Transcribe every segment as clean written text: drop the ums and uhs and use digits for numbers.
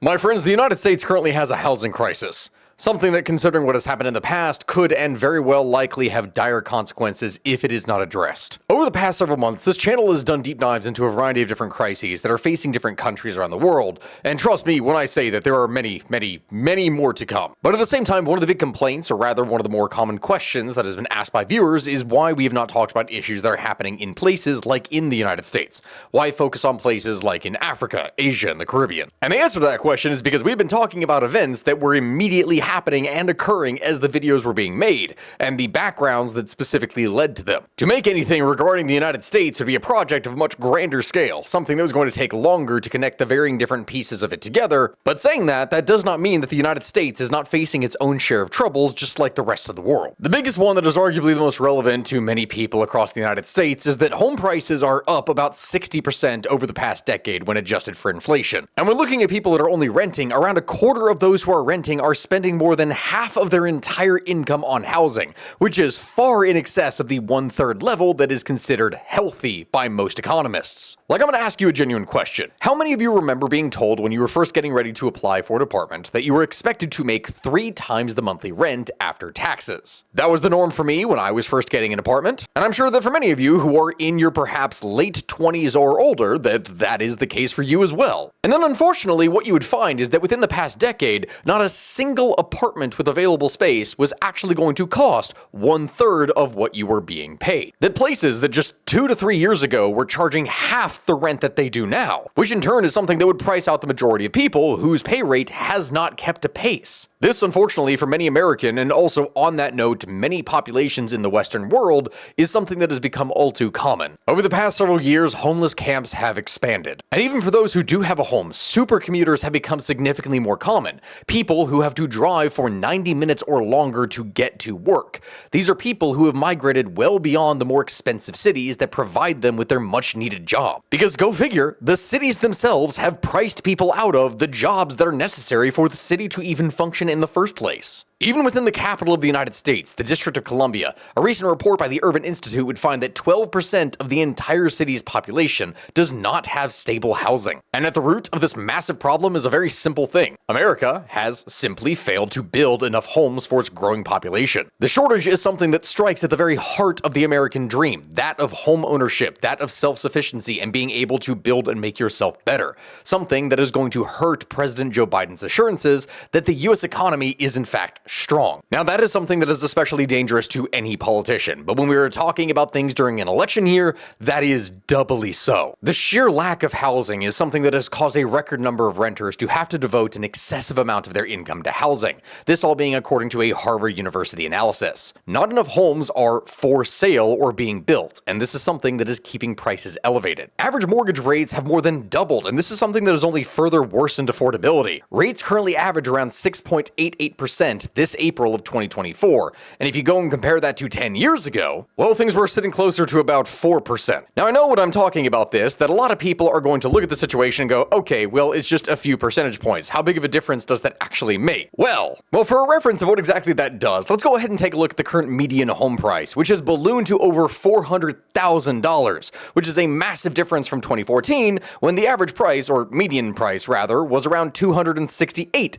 My friends, the United States currently has a housing crisis. Something that, considering what has happened in the past, could and very well likely have dire consequences if it is not addressed. Over the past several months, this channel has done deep dives into a variety of different crises that are facing different countries around the world, and trust me when I say that there are many, many, many more to come. But at the same time, one of the big complaints, or rather one of the more common questions that has been asked by viewers, is why we have not talked about issues that are happening in places like in the United States. Why focus on places like in Africa, Asia, and the Caribbean? And the answer to that question is because we've been talking about events that were immediately happening and occurring as the videos were being made, and the backgrounds that specifically led to them. To make anything regarding the United States would be a project of a much grander scale, something that was going to take longer to connect the varying different pieces of it together, but saying that does not mean that the United States is not facing its own share of troubles just like the rest of the world. The biggest one that is arguably the most relevant to many people across the United States is that home prices are up about 60% over the past decade when adjusted for inflation. And when looking at people that are only renting, around a quarter of those who are renting are spending more than half of their entire income on housing, which is far in excess of the 1/3 level that is considered healthy by most economists. Like, I'm going to ask you a genuine question. How many of you remember being told when you were first getting ready to apply for an apartment that you were expected to make 3 times the monthly rent after taxes? That was the norm for me when I was first getting an apartment, and I'm sure that for many of you who are in your perhaps late 20s or older, that is the case for you as well. And then unfortunately, what you would find is that within the past decade, not a single apartment with available space was actually going to cost 1/3 of what you were being paid. That places that just 2 to 3 years ago were charging half the rent that they do now, which in turn is something that would price out the majority of people whose pay rate has not kept a pace. This, unfortunately, for many American, and also on that note, many populations in the Western world, is something that has become all too common. Over the past several years, homeless camps have expanded. And even for those who do have a home, super commuters have become significantly more common. People who have to drive for 90 minutes or longer to get to work. These are people who have migrated well beyond the more expensive cities that provide them with their much needed job. Because go figure, the cities themselves have priced people out of the jobs that are necessary for the city to even function in the first place. Even within the capital of the United States, the District of Columbia, a recent report by the Urban Institute would find that 12% of the entire city's population does not have stable housing. And at the root of this massive problem is a very simple thing. America has simply failed to build enough homes for its growing population. The shortage is something that strikes at the very heart of the American dream, that of home ownership, that of self-sufficiency and being able to build and make yourself better. Something that is going to hurt President Joe Biden's assurances that the US economy is in fact strong. Now, that is something that is especially dangerous to any politician, but when we are talking about things during an election year, that is doubly so. The sheer lack of housing is something that has caused a record number of renters to have to devote an excessive amount of their income to housing. This all being according to a Harvard University analysis. Not enough homes are for sale or being built, and this is something that is keeping prices elevated. Average mortgage rates have more than doubled, and this is something that has only further worsened affordability. Rates currently average around 6.88% this April of 2024, and if you go and compare that to 10 years ago, well, things were sitting closer to about 4%. Now, I know when I'm talking about this, that a lot of people are going to look at the situation and go, okay, well, it's just a few percentage points. How big of a difference does that actually make? Well, for a reference of what exactly that does, let's go ahead and take a look at the current median home price, which has ballooned to over $400,000, which is a massive difference from 2014, when the average price, or median price rather, was around $268,000.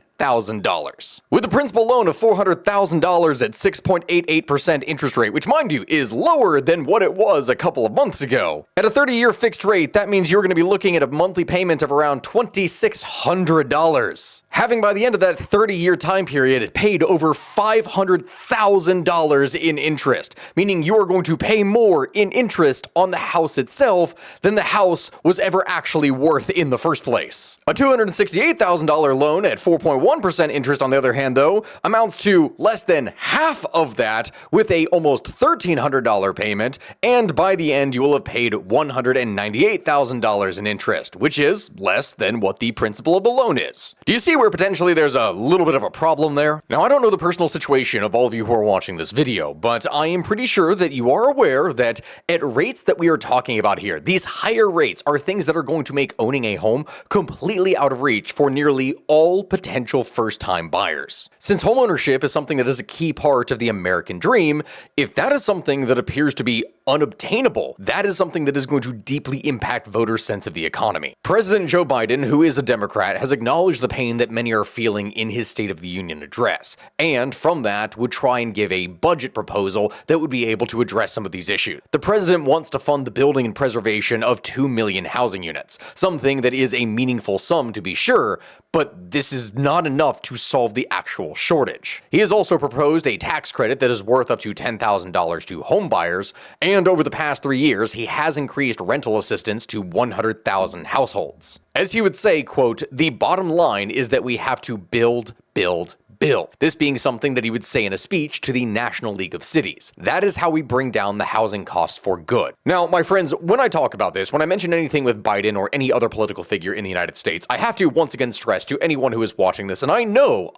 With a principal loan of $400,000 at 6.88% interest rate, which mind you is lower than what it was a couple of months ago. At a 30-year fixed rate, that means you're going to be looking at a monthly payment of around $2,600. Having by the end of that 30-year time period paid over $500,000 in interest, meaning you are going to pay more in interest on the house itself than the house was ever actually worth in the first place. A $268,000 loan at 4.1% interest, on the other hand, though, amounts to less than half of that with a almost $1,300 payment, and by the end you will have paid $198,000 in interest, which is less than what the principal of the loan is. Do you see where potentially there's a little bit of a problem there? Now, I don't know the personal situation of all of you who are watching this video, but I am pretty sure that you are aware that at rates that we are talking about here, these higher rates are things that are going to make owning a home completely out of reach for nearly all potential potential first-time buyers. Since homeownership is something that is a key part of the American dream, if that is something that appears to be unobtainable, that is something that is going to deeply impact voters' sense of the economy. President Joe Biden, who is a Democrat, has acknowledged the pain that many are feeling in his State of the Union address, and from that would try and give a budget proposal that would be able to address some of these issues. The president wants to fund the building and preservation of 2 million housing units, something that is a meaningful sum to be sure, but this is not enough to solve the actual shortage. He has also proposed a tax credit that is worth up to $10,000 to home buyers, and over the past 3 years, he has increased rental assistance to 100,000 households. As he would say, quote, "The bottom line is that we have to build, build, build." This being something that he would say in a speech to the National League of Cities. That is how we bring down the housing costs for good. Now, my friends, when I talk about this, when I mention anything with Biden or any other political figure in the United States, I have to once again stress to anyone who is watching this, and I know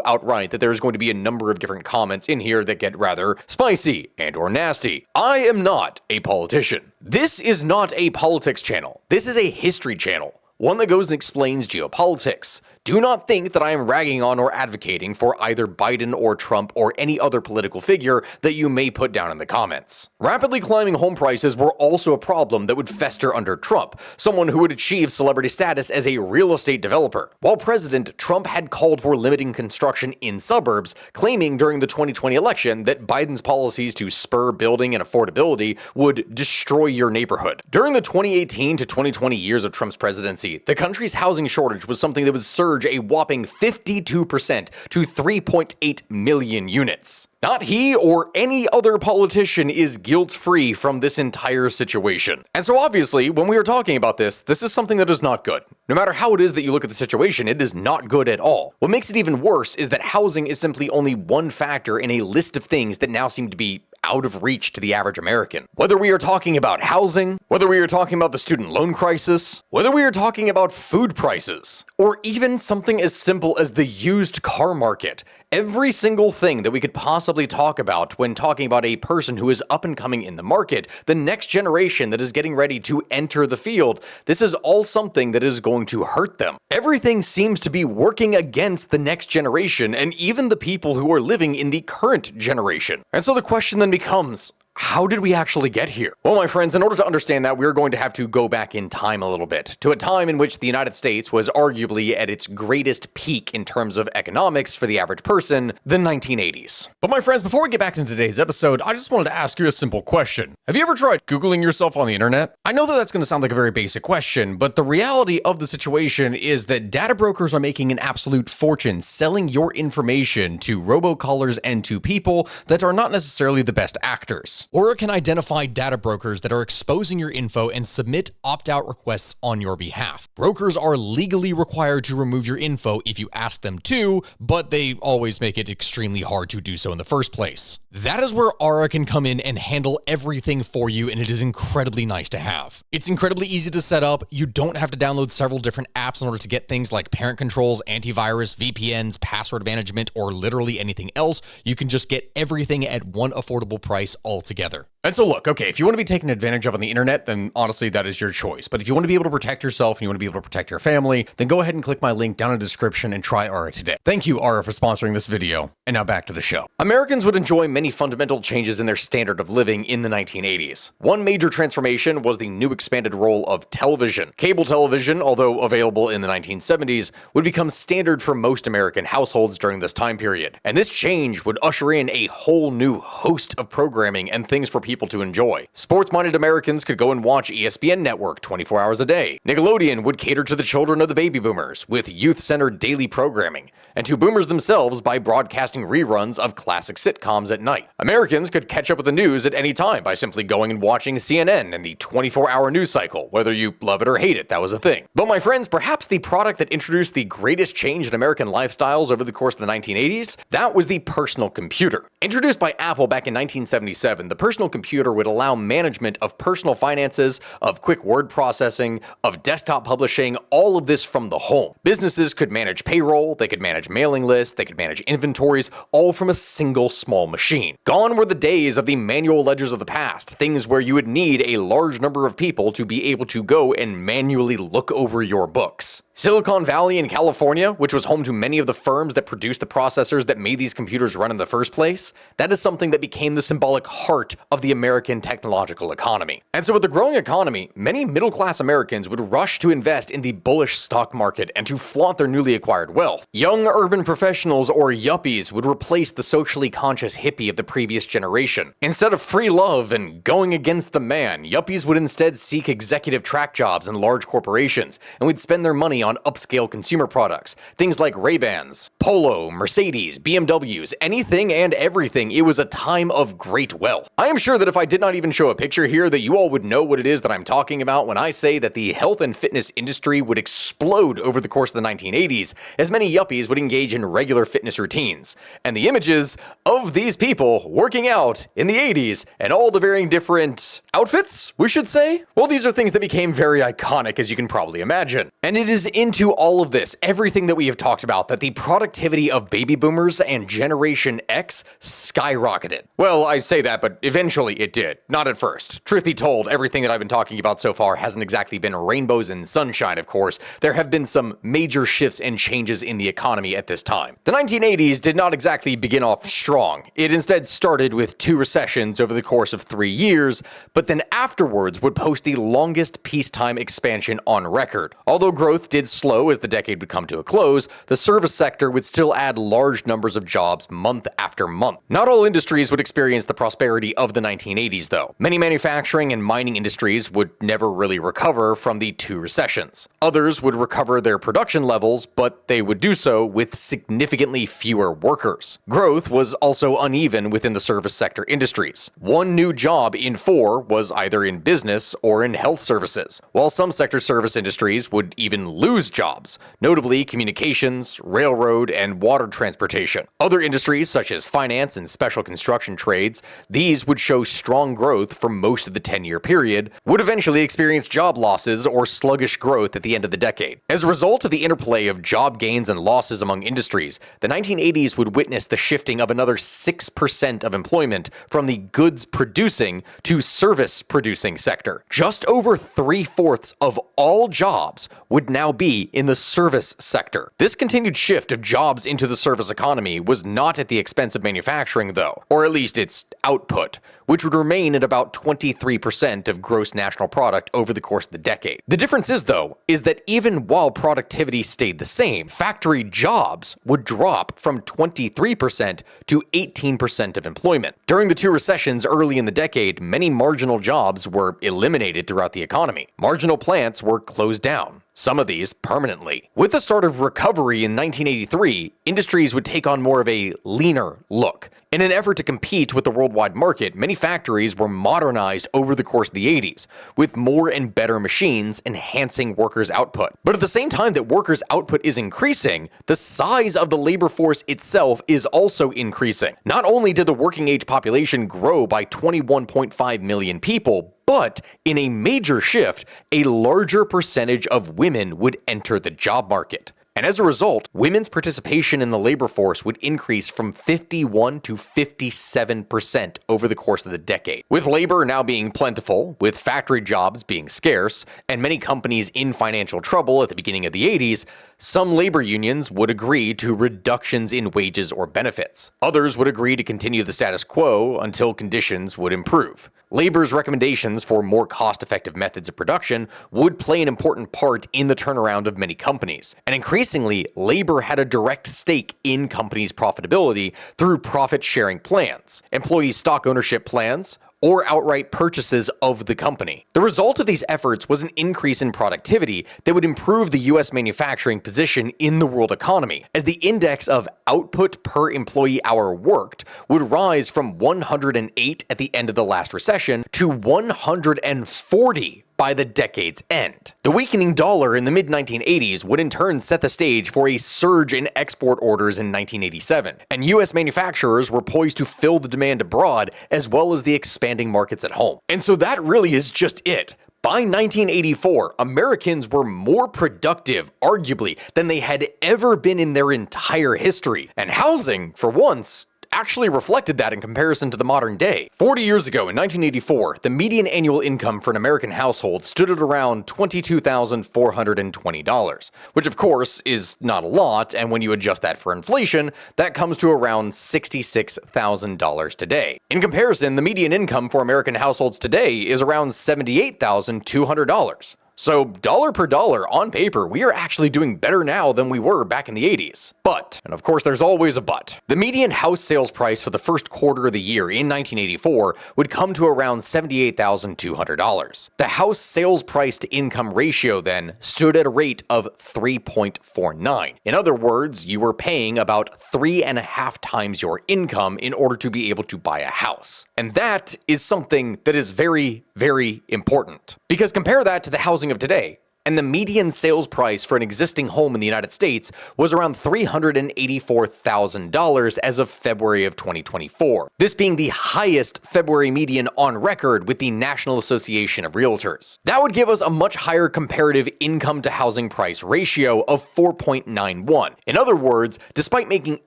outright that there's going to be a number of different comments in here that get rather spicy and or nasty. I am not a politician. This is not a politics channel. This is a history channel. One that goes and explains geopolitics. Do not think that I am ragging on or advocating for either Biden or Trump or any other political figure that you may put down in the comments. Rapidly climbing home prices were also a problem that would fester under Trump, someone who would achieve celebrity status as a real estate developer. While president, Trump had called for limiting construction in suburbs, claiming during the 2020 election that Biden's policies to spur building and affordability would destroy your neighborhood. During the 2018 to 2020 years of Trump's presidency, the country's housing shortage was something that would surge a whopping 52% to 3.8 million units. Not he or any other politician is guilt-free from this entire situation. And so obviously, when we are talking about this is something that is not good. No matter how it is that you look at the situation, it is not good at all. What makes it even worse is that housing is simply only one factor in a list of things that now seem to be out of reach to the average American. Whether we are talking about housing, whether we are talking about the student loan crisis, whether we are talking about food prices, or even something as simple as the used car market, every single thing that we could possibly talk about when talking about a person who is up and coming in the market, the next generation that is getting ready to enter the field, this is all something that is going to hurt them. Everything seems to be working against the next generation and even the people who are living in the current generation. And so the question then becomes, how did we actually get here? Well, my friends, in order to understand that, we're going to have to go back in time a little bit, to a time in which the United States was arguably at its greatest peak in terms of economics for the average person, the 1980s. But my friends, before we get back into today's episode, I just wanted to ask you a simple question. Have you ever tried Googling yourself on the internet? I know that that's going to sound like a very basic question, but the reality of the situation is that data brokers are making an absolute fortune selling your information to robocallers and to people that are not necessarily the best actors. Or can identify data brokers that are exposing your info and submit opt-out requests on your behalf. Brokers are legally required to remove your info if you ask them to, but they always make it extremely hard to do so in the first place. That is where Aura can come in and handle everything for you, and it is incredibly nice to have. It's incredibly easy to set up. You don't have to download several different apps in order to get things like parent controls, antivirus, VPNs, password management, or literally anything else. You can just get everything at one affordable price altogether. And so look, okay, if you want to be taken advantage of on the internet, then honestly, that is your choice. But if you want to be able to protect yourself and you want to be able to protect your family, then go ahead and click my link down in the description and try Aura today. Thank you, Aura, for sponsoring this video. And now back to the show. Americans would enjoy many fundamental changes in their standard of living in the 1980s. One major transformation was the new expanded role of television. Cable television, although available in the 1970s, would become standard for most American households during this time period. And this change would usher in a whole new host of programming and things for people to enjoy. Sports-minded Americans could go and watch ESPN Network 24 hours a day. Nickelodeon would cater to the children of the baby boomers with youth-centered daily programming, and to boomers themselves by broadcasting reruns of classic sitcoms at night. Americans could catch up with the news at any time by simply going and watching CNN and the 24-hour news cycle, whether you love it or hate it, that was a thing. But my friends, perhaps the product that introduced the greatest change in American lifestyles over the course of the 1980s, that was the personal computer. Introduced by Apple back in 1977, the personal computer would allow management of personal finances, of quick word processing, of desktop publishing, all of this from the home. Businesses could manage payroll, they could manage mailing lists, they could manage inventories, all from a single small machine. Gone were the days of the manual ledgers of the past, things where you would need a large number of people to be able to go and manually look over your books. Silicon Valley in California, which was home to many of the firms that produced the processors that made these computers run in the first place, that is something that became the symbolic heart of the American technological economy. And so with the growing economy, many middle-class Americans would rush to invest in the bullish stock market and to flaunt their newly acquired wealth. Young urban professionals or yuppies would replace the socially conscious hippie of the previous generation. Instead of free love and going against the man, yuppies would instead seek executive track jobs in large corporations and would spend their money on upscale consumer products, things like Ray-Bans, Polo, Mercedes, BMWs, anything and everything. It was a time of great wealth. I am sure that if I did not even show a picture here, that you all would know what it is that I'm talking about when I say that the health and fitness industry would explode over the course of the 1980s, as many yuppies would engage in regular fitness routines. And the images of these people working out in the 80s and all the varying different outfits, we should say? Well, these are things that became very iconic, as you can probably imagine. And it is into all of this, everything that we have talked about, that the productivity of baby boomers and Generation X skyrocketed. Well, I say that, but eventually it did. Not at first. Truth be told, everything that I've been talking about so far hasn't exactly been rainbows and sunshine, of course. There have been some major shifts and changes in the economy at this time. The 1980s did not exactly begin off strong. It instead started with 2 recessions over the course of 3 years, but then afterwards would post the longest peacetime expansion on record. Although growth did slow as the decade would come to a close, the service sector would still add large numbers of jobs month after month. Not all industries would experience the prosperity of the 1980s, though. Many manufacturing and mining industries would never really recover from the 2 recessions. Others would recover their production levels, but they would do so with significantly fewer workers. Growth was also uneven within the service sector industries. 1 new job in 4 was either in business or in health services, while some sector service industries would even lose jobs, notably communications, railroad, and water transportation. Other industries, such as finance and special construction trades, these would show strong growth for most of the 10-year period, would eventually experience job losses or sluggish growth at the end of the decade. As a result of the interplay of job gains and losses among industries, the 1980s would witness the shifting of another 6% of employment from the goods-producing to service-producing sector. Just over 3/4 of all jobs would now be in the service sector. This continued shift of jobs into the service economy was not at the expense of manufacturing, though, or at least its output, which would remain at about 23% of gross national product over the course of the decade. The difference is, though, is that even while productivity stayed the same, factory jobs would drop from 23% to 18% of employment. During the 2 recessions early in the decade, many marginal jobs were eliminated throughout the economy. Marginal plants were closed down, some of these permanently. With the start of recovery in 1983, industries would take on more of a leaner look. In an effort to compete with the worldwide market, many factories were modernized over the course of the 80s, with more and better machines enhancing workers' output. But at the same time that workers' output is increasing, the size of the labor force itself is also increasing. Not only did the working age population grow by 21.5 million people, but in a major shift, a larger percentage of women would enter the job market. And as a result, women's participation in the labor force would increase from 51 to 57% over the course of the decade. With labor now being plentiful, with factory jobs being scarce, and many companies in financial trouble at the beginning of the 80s, some labor unions would agree to reductions in wages or benefits. Others would agree to continue the status quo until conditions would improve. Labor's recommendations for more cost-effective methods of production would play an important part in the turnaround of many companies. And increasingly, labor had a direct stake in companies' profitability through profit-sharing plans, employee stock ownership plans, or outright purchases of the company. The result of these efforts was an increase in productivity that would improve the US manufacturing position in the world economy, as the index of output per employee hour worked would rise from 108 at the end of the last recession to 140 by the decade's end. The weakening dollar in the mid-1980s would in turn set the stage for a surge in export orders in 1987, and US manufacturers were poised to fill the demand abroad as well as the expanding markets at home. And so that really is just it. By 1984, Americans were more productive, arguably, than they had ever been in their entire history. And housing, for once, actually reflected that in comparison to the modern day. 40 years ago, in 1984, the median annual income for an American household stood at around $22,420, which of course is not a lot, and when you adjust that for inflation, that comes to around $66,000 today. In comparison, the median income for American households today is around $78,200. So dollar per dollar, on paper, we are actually doing better now than we were back in the 80s. But, and of course there's always a but, the median house sales price for the first quarter of the year in 1984 would come to around $78,200. The house sales price to income ratio then stood at a rate of 3.49. In other words, you were paying about 3.5 times your income in order to be able to buy a house. And that is something that is very, very important. Because compare that to the housing of today, and the median sales price for an existing home in the United States was around $384,000 as of February of 2024, this being the highest February median on record with the National Association of Realtors. That would give us a much higher comparative income to housing price ratio of 4.91. In other words, despite making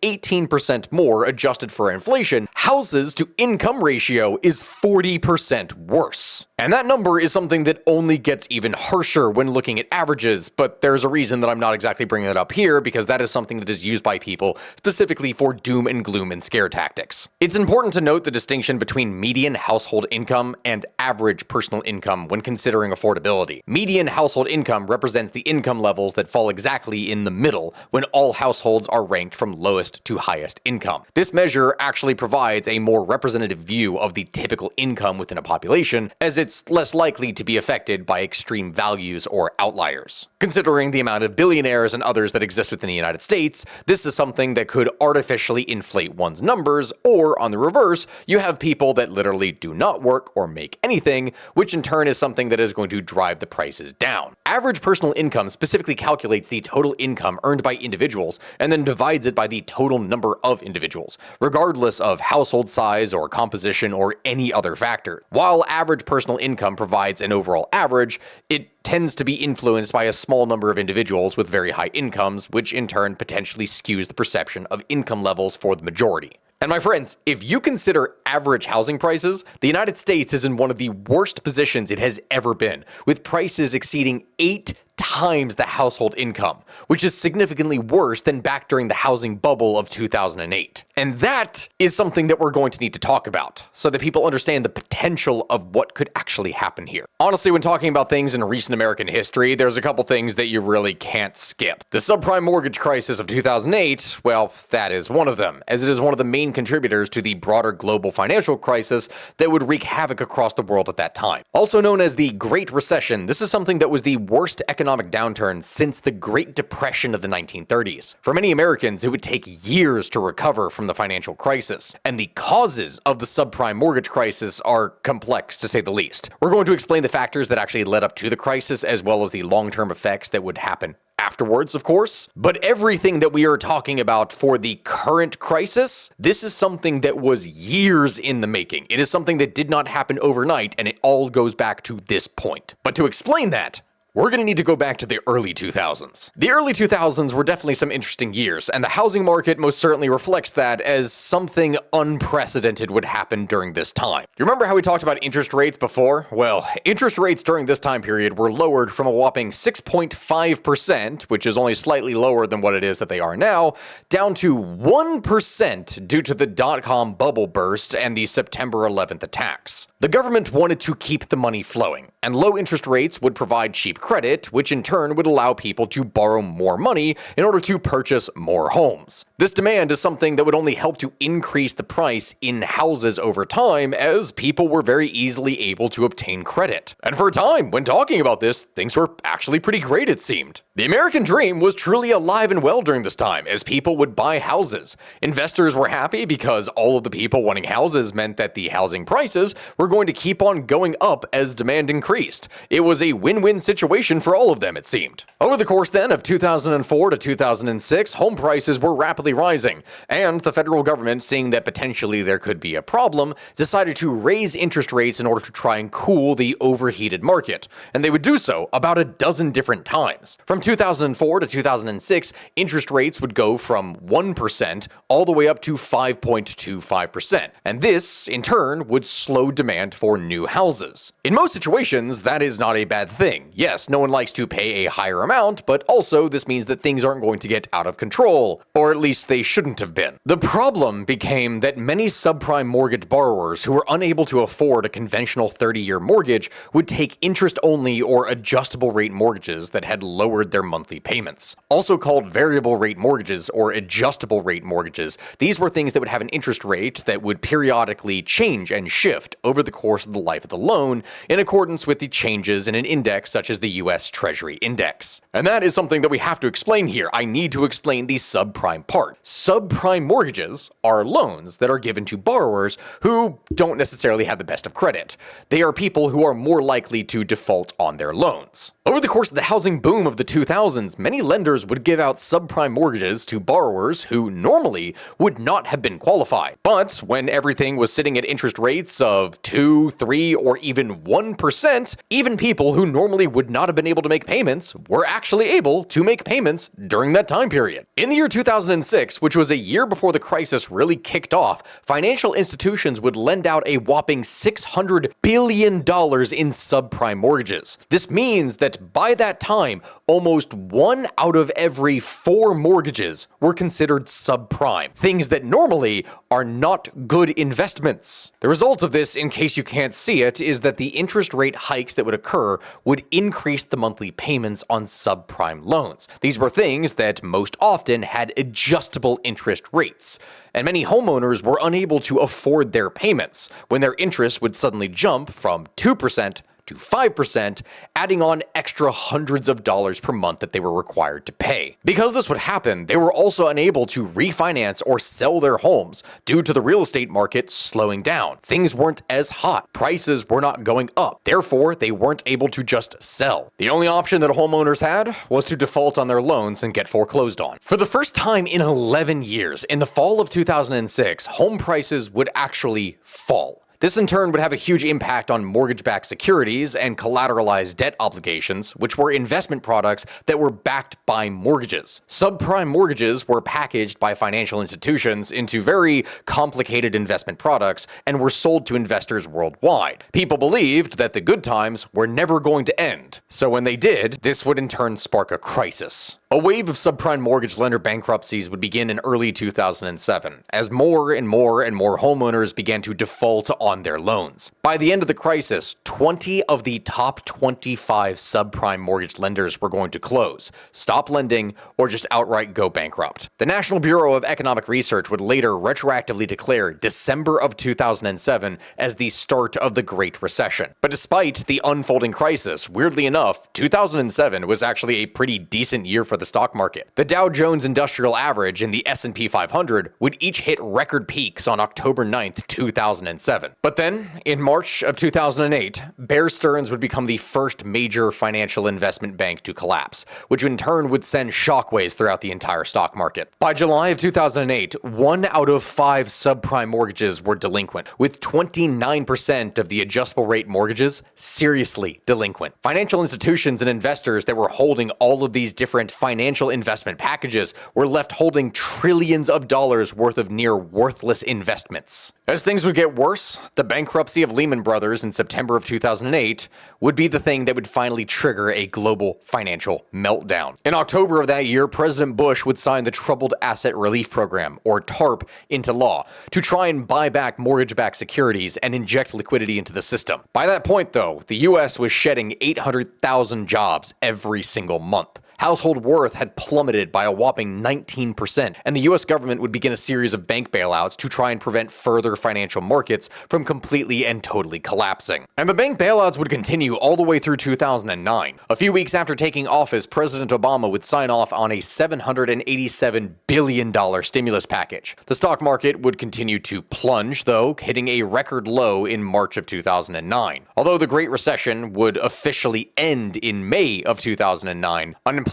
18% more adjusted for inflation, houses to income ratio is 40% worse. And that number is something that only gets even harsher when looking at averages, but there's a reason that I'm not exactly bringing it up here, because that is something that is used by people specifically for doom and gloom and scare tactics. It's important to note the distinction between median household income and average personal income when considering affordability. Median household income represents the income levels that fall exactly in the middle when all households are ranked from lowest to highest income. This measure actually provides a more representative view of the typical income within a population, as it's less likely to be affected by extreme values or outliers. Considering the amount of billionaires and others that exist within the United States, this is something that could artificially inflate one's numbers, or on the reverse, you have people that literally do not work or make anything, which in turn is something that is going to drive the prices down. Average personal income specifically calculates the total income earned by individuals and then divides it by the total number of individuals, regardless of household size or composition or any other factor. While average personal income provides an overall average, it tends to be influenced by a small number of individuals with very high incomes, which in turn potentially skews the perception of income levels for the majority. And my friends, if you consider average housing prices, the United States is in one of the worst positions it has ever been, with prices exceeding 8 times the household income, which is significantly worse than back during the housing bubble of 2008. And that is something that we're going to need to talk about, so that people understand the potential of what could actually happen here. Honestly, when talking about things in recent American history, there's a couple things that you really can't skip. The subprime mortgage crisis of 2008, well, that is one of them, as it is one of the main contributors to the broader global financial crisis that would wreak havoc across the world at that time. Also known as the Great Recession, this is something that was the worst economic downturn since the Great Depression of the 1930s. For many Americans, it would take years to recover from the financial crisis, and the causes of the subprime mortgage crisis are complex, to say the least. We're going to explain the factors that actually led up to the crisis, as well as the long-term effects that would happen afterwards, of course. But everything that we are talking about for the current crisis, this is something that was years in the making. It is something that did not happen overnight, and it all goes back to this point. But to explain that, we're going to need to go back to the early 2000s. The early 2000s were definitely some interesting years, and the housing market most certainly reflects that, as something unprecedented would happen during this time. You remember how we talked about interest rates before? Well, interest rates during this time period were lowered from a whopping 6.5%, which is only slightly lower than what it is that they are now, down to 1% due to the dot-com bubble burst and the September 11th attacks. The government wanted to keep the money flowing, and low interest rates would provide cheap credit, which in turn would allow people to borrow more money in order to purchase more homes. This demand is something that would only help to increase the price in houses over time, as people were very easily able to obtain credit. And for a time, when talking about this, things were actually pretty great, it seemed. The American dream was truly alive and well during this time, as people would buy houses. Investors were happy because all of the people wanting houses meant that the housing prices were going to keep on going up as demand increased. It was a win-win situation for all of them, it seemed. Over the course then of 2004 to 2006, home prices were rapidly rising, and the federal government, seeing that potentially there could be a problem, decided to raise interest rates in order to try and cool the overheated market. And they would do so about a dozen different times. From 2004 to 2006, interest rates would go from 1% all the way up to 5.25%. And this, in turn, would slow demand for new houses. In most situations, that is not a bad thing. Yes, no one likes to pay a higher amount, but also this means that things aren't going to get out of control, or at least they shouldn't have been. The problem became that many subprime mortgage borrowers who were unable to afford a conventional 30-year mortgage would take interest-only or adjustable rate mortgages that had lowered their monthly payments. Also called variable rate mortgages or adjustable rate mortgages, these were things that would have an interest rate that would periodically change and shift over the course of the life of the loan in accordance with the changes in an index such as the US Treasury Index. And that is something that we have to explain here. I need to explain the subprime part. Subprime mortgages are loans that are given to borrowers who don't necessarily have the best of credit. They are people who are more likely to default on their loans. Over the course of the housing boom of the 2000s, many lenders would give out subprime mortgages to borrowers who normally would not have been qualified. But when everything was sitting at interest rates of 2, 3, or even 1%, even people who normally would not have been able to make payments were actually able to make payments during that time period. In the year 2006, which was a year before the crisis really kicked off, financial institutions would lend out a whopping $600 billion in subprime mortgages. This means that by that time, almost 1 out of every 4 mortgages were considered subprime, things that normally are not good investments. The result of this, in case you can't see it, is that the interest rate hikes that would occur would increase the monthly payments on subprime loans. These were things that most often had adjustable interest rates, and many homeowners were unable to afford their payments when their interest would suddenly jump from 2% to 5%, adding on extra hundreds of dollars per month that they were required to pay. Because this would happen, they were also unable to refinance or sell their homes due to the real estate market slowing down. Things weren't as hot. Prices were not going up. Therefore, they weren't able to just sell. The only option that homeowners had was to default on their loans and get foreclosed on. For the first time in 11 years, in the fall of 2006, home prices would actually fall. This in turn would have a huge impact on mortgage-backed securities and collateralized debt obligations, which were investment products that were backed by mortgages. Subprime mortgages were packaged by financial institutions into very complicated investment products and were sold to investors worldwide. People believed that the good times were never going to end, so when they did, this would in turn spark a crisis. A wave of subprime mortgage lender bankruptcies would begin in early 2007, as more and more homeowners began to default on their loans. By the end of the crisis, 20 of the top 25 subprime mortgage lenders were going to close, stop lending, or just outright go bankrupt. The National Bureau of Economic Research would later retroactively declare December of 2007 as the start of the Great Recession. But despite the unfolding crisis, weirdly enough, 2007 was actually a pretty decent year for the stock market. The Dow Jones Industrial Average and the S&P 500 would each hit record peaks on October 9th, 2007. But then, in March of 2008, Bear Stearns would become the first major financial investment bank to collapse, which in turn would send shockwaves throughout the entire stock market. By July of 2008, 1 out of 5 subprime mortgages were delinquent, with 29% of the adjustable rate mortgages seriously delinquent. Financial institutions and investors that were holding all of these different financial investment packages were left holding trillions of dollars worth of near worthless investments. As things would get worse, the bankruptcy of Lehman Brothers in September of 2008 would be the thing that would finally trigger a global financial meltdown. In October of that year, President Bush would sign the Troubled Asset Relief Program, or TARP, into law to try and buy back mortgage-backed securities and inject liquidity into the system. By that point, though, the U.S. was shedding 800,000 jobs every single month. Household worth had plummeted by a whopping 19%, and the US government would begin a series of bank bailouts to try and prevent further financial markets from completely and totally collapsing. And the bank bailouts would continue all the way through 2009. A few weeks after taking office, President Obama would sign off on a $787 billion stimulus package. The stock market would continue to plunge, though, hitting a record low in March of 2009. Although the Great Recession would officially end in May of 2009, unemployment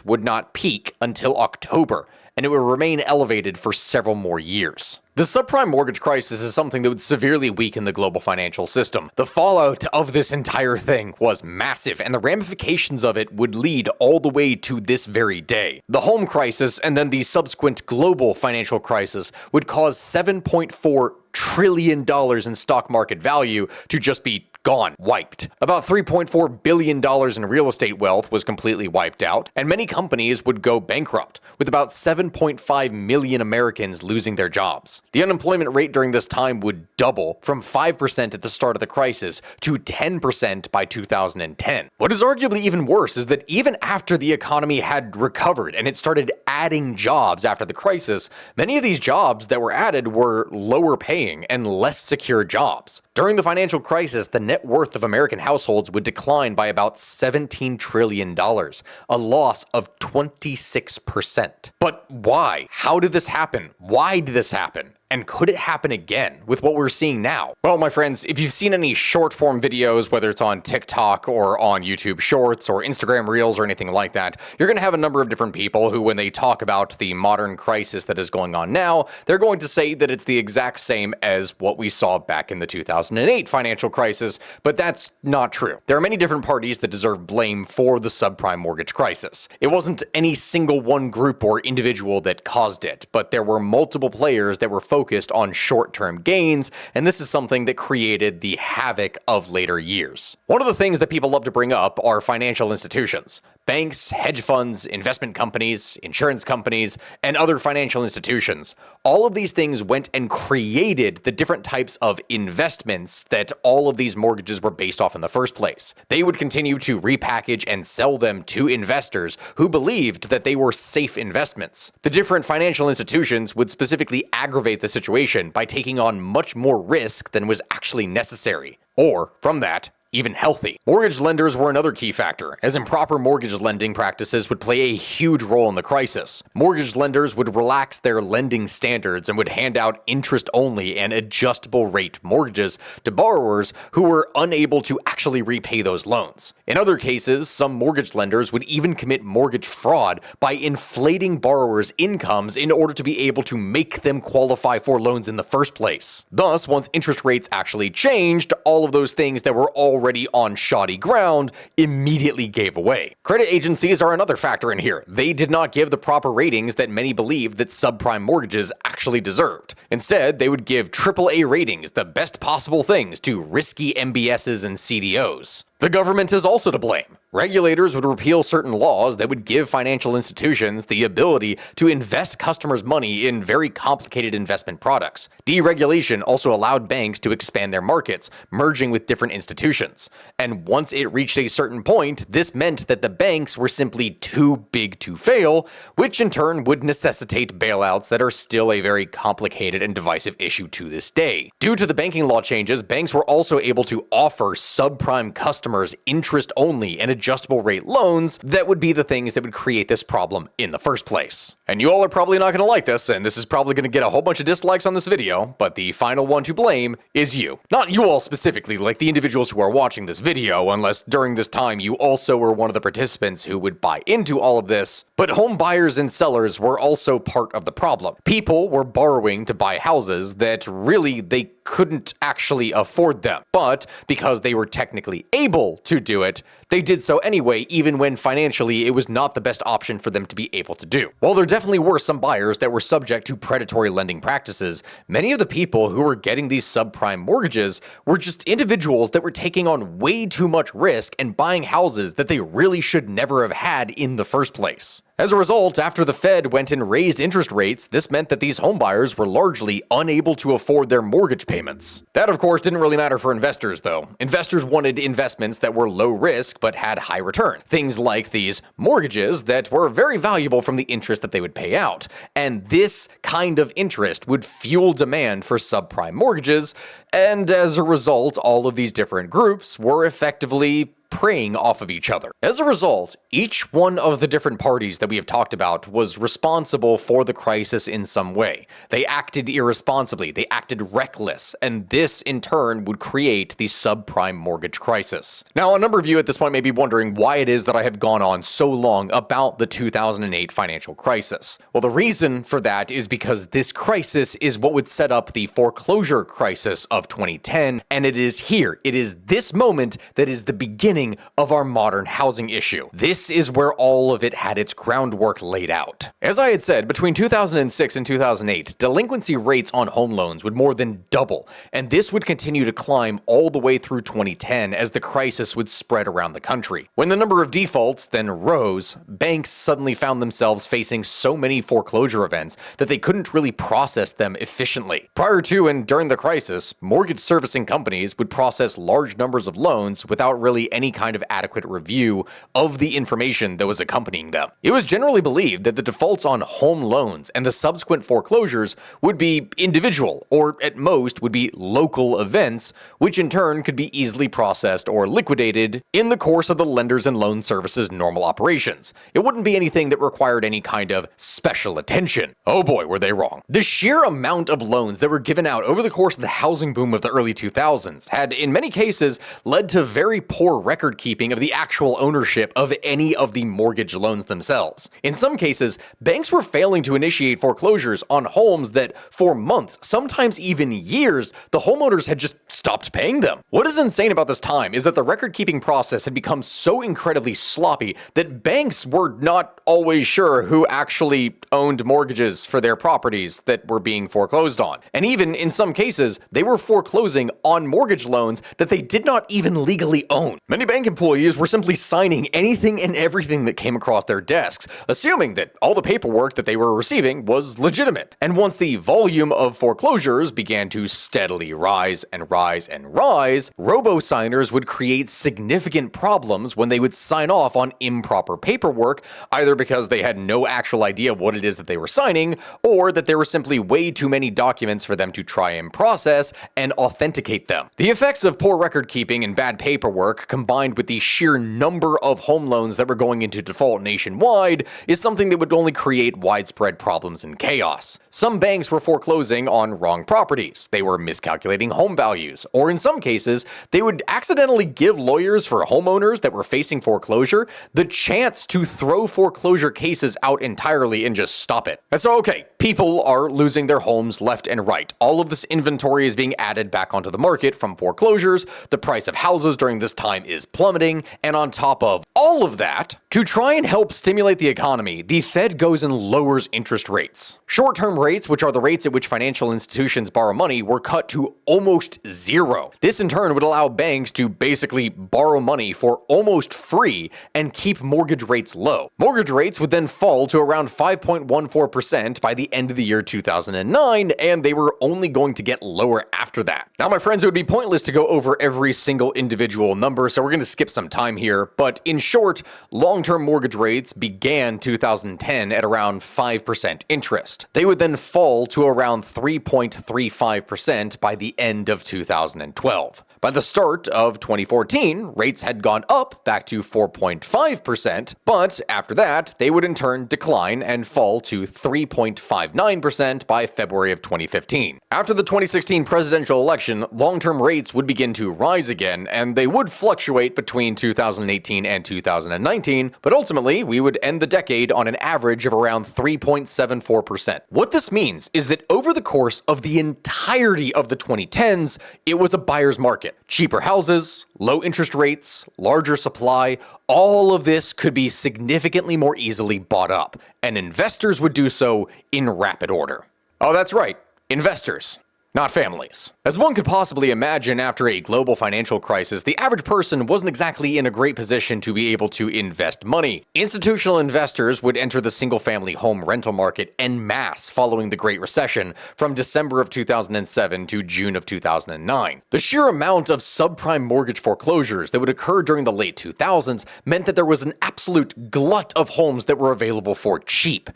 would not peak until October, and it would remain elevated for several more years. The subprime mortgage crisis is something that would severely weaken the global financial system. The fallout of this entire thing was massive, and the ramifications of it would lead all the way to this very day. The home crisis and then the subsequent global financial crisis would cause $7.4 trillion in stock market value to just be gone, wiped. About $3.4 billion in real estate wealth was completely wiped out, and many companies would go bankrupt, with about 7.5 million Americans losing their jobs. The unemployment rate during this time would double from 5% at the start of the crisis to 10% by 2010. What is arguably even worse is that even after the economy had recovered and it started adding jobs after the crisis, many of these jobs that were added were lower paying and less secure jobs. During the financial crisis, the net worth of American households would decline by about $17 trillion, a loss of 26%. But why? How did this happen? Why did this happen? And could it happen again with what we're seeing now? Well, my friends, if you've seen any short form videos, whether it's on TikTok or on YouTube Shorts or Instagram Reels or anything like that, you're going to have a number of different people who, when they talk about the modern crisis that is going on now, they're going to say that it's the exact same as what we saw back in the 2008 financial crisis, but that's not true. There are many different parties that deserve blame for the subprime mortgage crisis. It wasn't any single one group or individual that caused it, but there were multiple players that were focused on short-term gains, and this is something that created the havoc of later years. One of the things that people love to bring up are financial institutions. Banks, hedge funds, investment companies, insurance companies, and other financial institutions. All of these things went and created the different types of investments that all of these mortgages were based off in the first place. They would continue to repackage and sell them to investors who believed that they were safe investments. The different financial institutions would specifically aggravate the situation by taking on much more risk than was actually necessary. Or, from that, even healthy. Mortgage lenders were another key factor, as improper mortgage lending practices would play a huge role in the crisis. Mortgage lenders would relax their lending standards and would hand out interest-only and adjustable rate mortgages to borrowers who were unable to actually repay those loans. In other cases, some mortgage lenders would even commit mortgage fraud by inflating borrowers' incomes in order to be able to make them qualify for loans in the first place. Thus, once interest rates actually changed, all of those things that were already on shoddy ground immediately gave away. Credit agencies are another factor in here. They did not give the proper ratings that many believed that subprime mortgages actually deserved. Instead, they would give AAA ratings, the best possible things, to risky MBSs and CDOs. The government is also to blame. Regulators would repeal certain laws that would give financial institutions the ability to invest customers' money in very complicated investment products. Deregulation also allowed banks to expand their markets, merging with different institutions. And once it reached a certain point, this meant that the banks were simply too big to fail, which in turn would necessitate bailouts that are still a very complicated and divisive issue to this day. Due to the banking law changes, banks were also able to offer subprime customers interest-only and adjustable rate loans that would be the things that would create this problem in the first place. And you all are probably not going to like this, and this is probably going to get a whole bunch of dislikes on this video, but the final one to blame is you. Not you all specifically, like the individuals who are watching this video, unless during this time you also were one of the participants who would buy into all of this, but home buyers and sellers were also part of the problem. People were borrowing to buy houses that really they couldn't actually afford them, but because they were technically able to do it, they did so anyway, even when financially it was not the best option for them to be able to do. While there definitely were some buyers that were subject to predatory lending practices, many of the people who were getting these subprime mortgages were just individuals that were taking on way too much risk and buying houses that they really should never have had in the first place. As a result, after the Fed went and raised interest rates, this meant that these homebuyers were largely unable to afford their mortgage payments. That, of course, didn't really matter for investors, though. Investors wanted investments that were low risk but had high return. Things like these mortgages that were very valuable from the interest that they would pay out. And this kind of interest would fuel demand for subprime mortgages, and as a result, all of these different groups were effectively preying off of each other. As a result, each one of the different parties that we have talked about was responsible for the crisis in some way. They acted irresponsibly, they acted reckless, and this in turn would create the subprime mortgage crisis. Now, a number of you at this point may be wondering why it is that I have gone on so long about the 2008 financial crisis. Well, the reason for that is because this crisis is what would set up the foreclosure crisis of 2010, and it is here, it is this moment that is the beginning of our modern housing issue. This is where all of it had its groundwork laid out. As I had said, between 2006 and 2008, delinquency rates on home loans would more than double, and this would continue to climb all the way through 2010 as the crisis would spread around the country. When the number of defaults then rose, banks suddenly found themselves facing so many foreclosure events that they couldn't really process them efficiently. Prior to and during the crisis, mortgage servicing companies would process large numbers of loans without really any kind of adequate review of the information that was accompanying them. It was generally believed that the defaults on home loans and the subsequent foreclosures would be individual, or at most would be local events, which in turn could be easily processed or liquidated in the course of the lenders and loan services' normal operations. It wouldn't be anything that required any kind of special attention. Oh boy, were they wrong. The sheer amount of loans that were given out over the course of the housing boom of the early 2000s had, in many cases, led to very poor record keeping of the actual ownership of any of the mortgage loans themselves. In some cases, banks were failing to initiate foreclosures on homes that, for months, sometimes even years, the homeowners had just stopped paying them. What is insane about this time is that the record-keeping process had become so incredibly sloppy that banks were not always sure who actually owned mortgages for their properties that were being foreclosed on. And even in some cases, they were foreclosing on mortgage loans that they did not even legally own. Many bank employees were simply signing anything and everything that came across their desks, assuming that all the paperwork that they were receiving was legitimate. And once the volume of foreclosures began to steadily rise and rise and rise, robo-signers would create significant problems when they would sign off on improper paperwork, either because they had no actual idea what it is that they were signing, or that there were simply way too many documents for them to try and process and authenticate them. The effects of poor record keeping and bad paperwork, combined with the sheer number of home loans that were going into default nationwide, is something that would only create widespread problems and chaos. Some banks were foreclosing on wrong properties, they were miscalculating home values, or in some cases, they would accidentally give lawyers for homeowners that were facing foreclosure the chance to throw foreclosure cases out entirely and just stop it. And so, okay, people are losing their homes left and right. All of this inventory is being added back onto the market from foreclosures, the price of houses during this time is plummeting, and on top of all of that, to try and help stimulate the economy, the Fed goes and lowers interest rates. Short-term rates, which are the rates at which financial institutions borrow money, were cut to almost zero. This in turn would allow banks to basically borrow money for almost free and keep mortgage rates low. Mortgage rates would then fall to around 5.14% by the end of the year 2009, and they were only going to get lower after that. Now, my friends, it would be pointless to go over every single individual number, so we're going to skip some time here, but in short, long-term mortgage rates began 2010 at around 5% interest. They would then fall to around 3.35% by the end of 2012. By the start of 2014, rates had gone up back to 4.5%, but after that, they would in turn decline and fall to 3.59% by February of 2015. After the 2016 presidential election, long-term rates would begin to rise again, and they would fluctuate between 2018 and 2019, but ultimately, we would end the decade on an average of around 3.74%. What this means is that over the course of the entirety of the 2010s, it was a buyer's market. Cheaper houses, low interest rates, larger supply, all of this could be significantly more easily bought up, and investors would do so in rapid order. Oh, that's right, investors. not families. As one could possibly imagine after a global financial crisis, the average person wasn't exactly in a great position to be able to invest money. Institutional investors would enter the single-family home rental market en masse following the Great Recession from December of 2007 to June of 2009. The sheer amount of subprime mortgage foreclosures that would occur during the late 2000s meant that there was an absolute glut of homes that were available for cheap.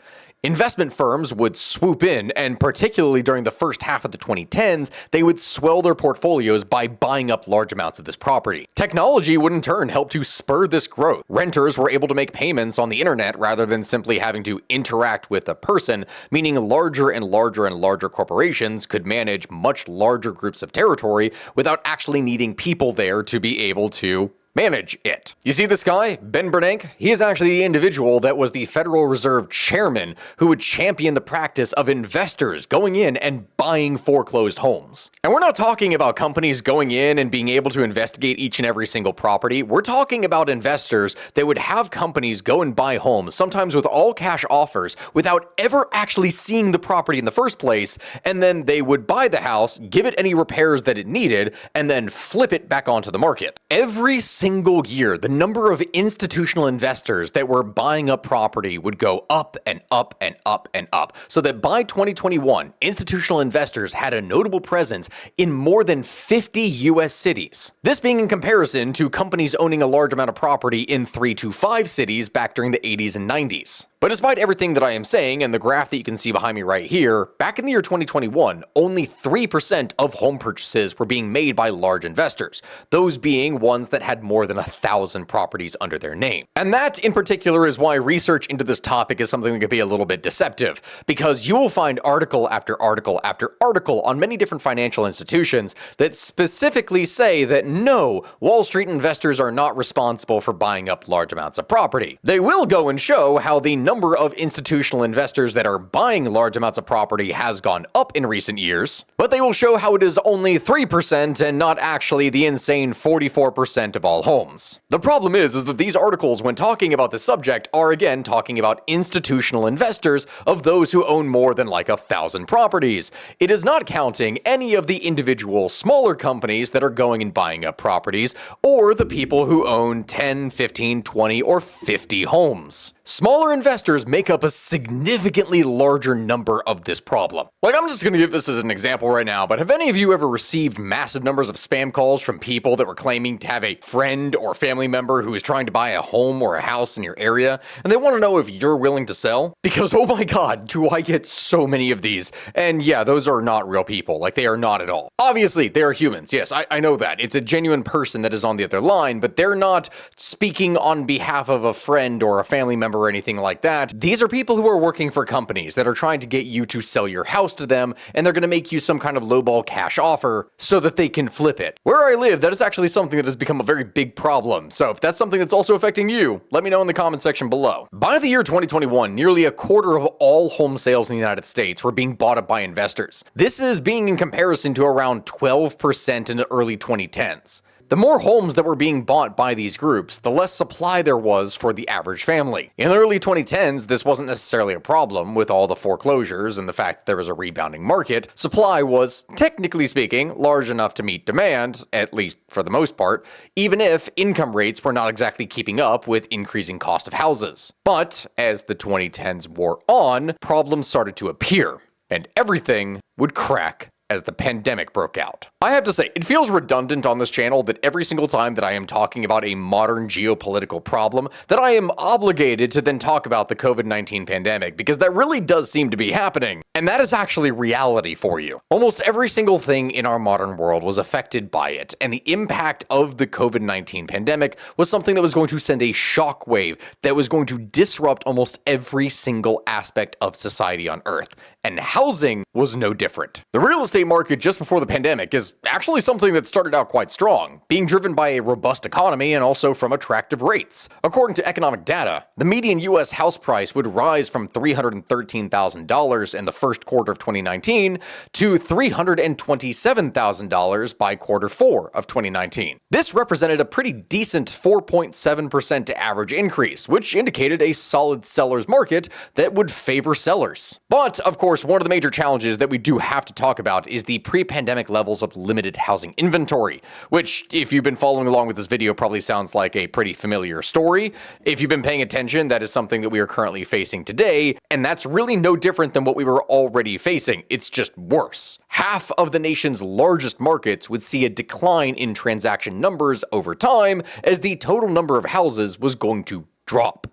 Investment firms would swoop in, and particularly during the first half of the 2010s, they would swell their portfolios by buying up large amounts of this property. Technology would in turn help to spur this growth. Renters were able to make payments on the internet rather than simply having to interact with a person, meaning larger and larger and larger corporations could manage much larger groups of territory without actually needing people there to be able to manage it. You see this guy, Ben Bernanke? He is actually the individual that was the Federal Reserve chairman who would champion the practice of investors going in and buying foreclosed homes. And we're not talking about companies going in and being able to investigate each and every single property. We're talking about investors that would have companies go and buy homes, sometimes with all cash offers, without ever actually seeing the property in the first place, and then they would buy the house, give it any repairs that it needed, and then flip it back onto the market. Every single year, the number of institutional investors that were buying up property would go up and up and up and up, so that by 2021, institutional investors had a notable presence in more than 50 US cities. This being in comparison to companies owning a large amount of property in 3 to 5 cities back during the 80s and 90s. But despite everything that I am saying and the graph that you can see behind me right here, back in the year 2021, only 3% of home purchases were being made by large investors, those being ones that had more than 1,000 properties under their name. And that in particular is why research into this topic is something that can be a little bit deceptive, because you will find article after article after article on many different financial institutions that specifically say that no, Wall Street investors are not responsible for buying up large amounts of property. They will go and show how the number of institutional investors that are buying large amounts of property has gone up in recent years, but they will show how it is only 3% and not actually the insane 44% of all homes. The problem is that these articles, when talking about the subject, are again talking about institutional investors of those who own more than like 1,000 properties. It is not counting any of the individual smaller companies that are going and buying up properties, or the people who own 10, 15, 20, or 50 homes. Smaller investors make up a significantly larger number of this problem. Like, I'm just gonna give this as an example right now, but have any of you ever received massive numbers of spam calls from people that were claiming to have a friend or family member who is trying to buy a home or a house in your area, and they want to know if you're willing to sell? Because, oh my god, do I get so many of these. And yeah, those are not real people. Like, they are not at all. Obviously, they are humans. Yes, I know that. It's a genuine person that is on the other line, but they're not speaking on behalf of a friend or a family member or anything like that. These are people who are working for companies that are trying to get you to sell your house to them, and they're going to make you some kind of lowball cash offer so that they can flip it. Where I live, that is actually something that has become a very big problem. So if that's something that's also affecting you, let me know in the comment section below. By the year 2021, nearly a quarter of all home sales in the United States were being bought up by investors. This is being in comparison to around 12% in the early 2010s. The more homes that were being bought by these groups, the less supply there was for the average family. In the early 2010s, this wasn't necessarily a problem with all the foreclosures and the fact that there was a rebounding market. Supply was, technically speaking, large enough to meet demand, at least for the most part, even if income rates were not exactly keeping up with increasing cost of houses. But as the 2010s wore on, problems started to appear, and everything would crack as the pandemic broke out. I have to say, it feels redundant on this channel that every single time that I am talking about a modern geopolitical problem, that I am obligated to then talk about the COVID-19 pandemic, because that really does seem to be happening. And that is actually reality for you. Almost every single thing in our modern world was affected by it, and the impact of the COVID-19 pandemic was something that was going to send a shockwave that was going to disrupt almost every single aspect of society on Earth. And housing was no different. The real estate market just before the pandemic is is actually something that started out quite strong, being driven by a robust economy and also from attractive rates. According to economic data, the median U.S. house price would rise from $313,000 in the first quarter of 2019 to $327,000 by quarter 4 of 2019. This represented a pretty decent 4.7% average increase, which indicated a solid seller's market that would favor sellers. But, of course, one of the major challenges that we do have to talk about is the pre-pandemic levels of limited housing inventory, which, if you've been following along with this video, probably sounds like a pretty familiar story. If you've been paying attention, that is something that we are currently facing today, and that's really no different than what we were already facing. It's just worse. Half of the nation's largest markets would see a decline in transaction numbers over time as the total number of houses was going to drop.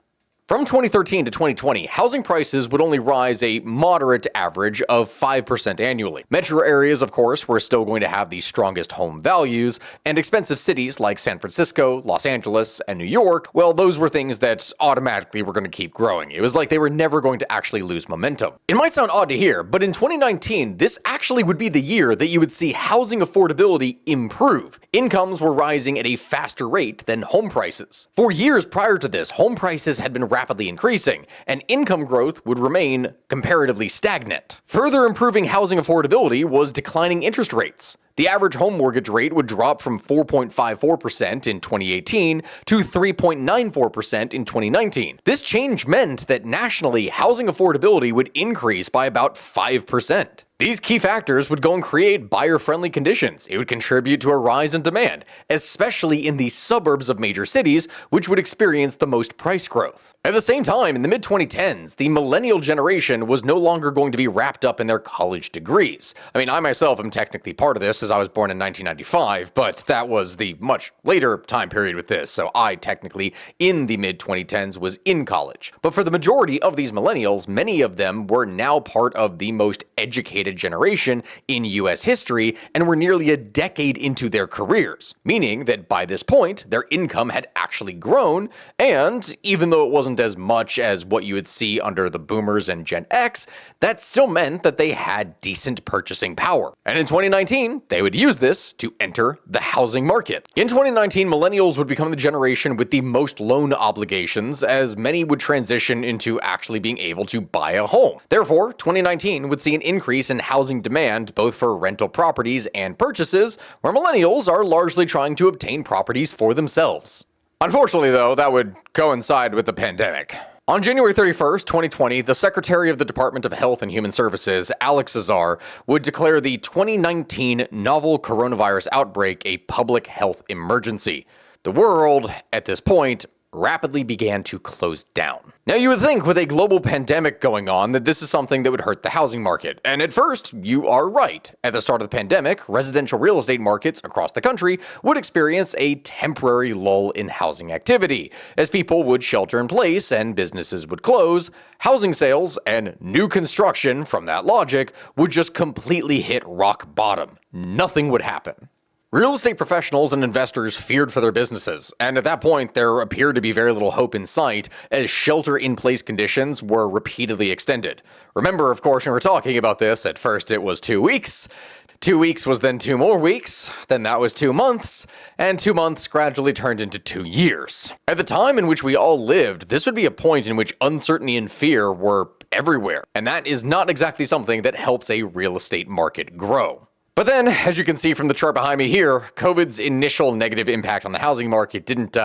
From 2013 to 2020, housing prices would only rise a moderate average of 5% annually. Metro areas, of course, were still going to have the strongest home values, and expensive cities like San Francisco, Los Angeles, and New York, well, those were things that automatically were going to keep growing. It was like they were never going to actually lose momentum. It might sound odd to hear, but in 2019, this actually would be the year that you would see housing affordability improve. Incomes were rising at a faster rate than home prices. For years prior to this, home prices had been rapidly increasing, and income growth would remain comparatively stagnant. Further improving housing affordability was declining interest rates. The average home mortgage rate would drop from 4.54% in 2018 to 3.94% in 2019. This change meant that nationally, housing affordability would increase by about 5%. These key factors would go and create buyer-friendly conditions. It would contribute to a rise in demand, especially in the suburbs of major cities, which would experience the most price growth. At the same time, in the mid-2010s, the millennial generation was no longer going to be wrapped up in their college degrees. I mean, I myself am technically part of this, as I was born in 1995, but that was the much later time period with this, so I technically, in the mid-2010s, was in college. But for the majority of these millennials, many of them were now part of the most educated generation in US history and were nearly a decade into their careers, meaning that by this point, their income had actually grown, and even though it wasn't as much as what you would see under the boomers and Gen X, that still meant that they had decent purchasing power. And in 2019, they would use this to enter the housing market. In 2019, millennials would become the generation with the most loan obligations, as many would transition into actually being able to buy a home. Therefore, 2019 would see an increase in housing demand both for rental properties and purchases, where millennials are largely trying to obtain properties for themselves. Unfortunately, though, that would coincide with the pandemic. On January 31st, 2020, the Secretary of the Department of Health and Human Services, Alex Azar, would declare the 2019 novel coronavirus outbreak a public health emergency. The world, at this point, rapidly began to close down. Now, you would think with a global pandemic going on that this is something that would hurt the housing market. And at first, you are right. At the start of the pandemic, residential real estate markets across the country would experience a temporary lull in housing activity. As people would shelter in place and businesses would close, housing sales and new construction from that logic would just completely hit rock bottom. Nothing would happen. Real estate professionals and investors feared for their businesses, and at that point, there appeared to be very little hope in sight as shelter-in-place conditions were repeatedly extended. Remember, of course, when we're talking about this, at first it was 2 weeks. 2 weeks was then 2 more weeks, then that was 2 months, and 2 months gradually turned into 2 years. At the time in which we all lived, this would be a point in which uncertainty and fear were everywhere, and that is not exactly something that helps a real estate market grow. But then, as you can see from the chart behind me here, COVID's initial negative impact on the housing market didn't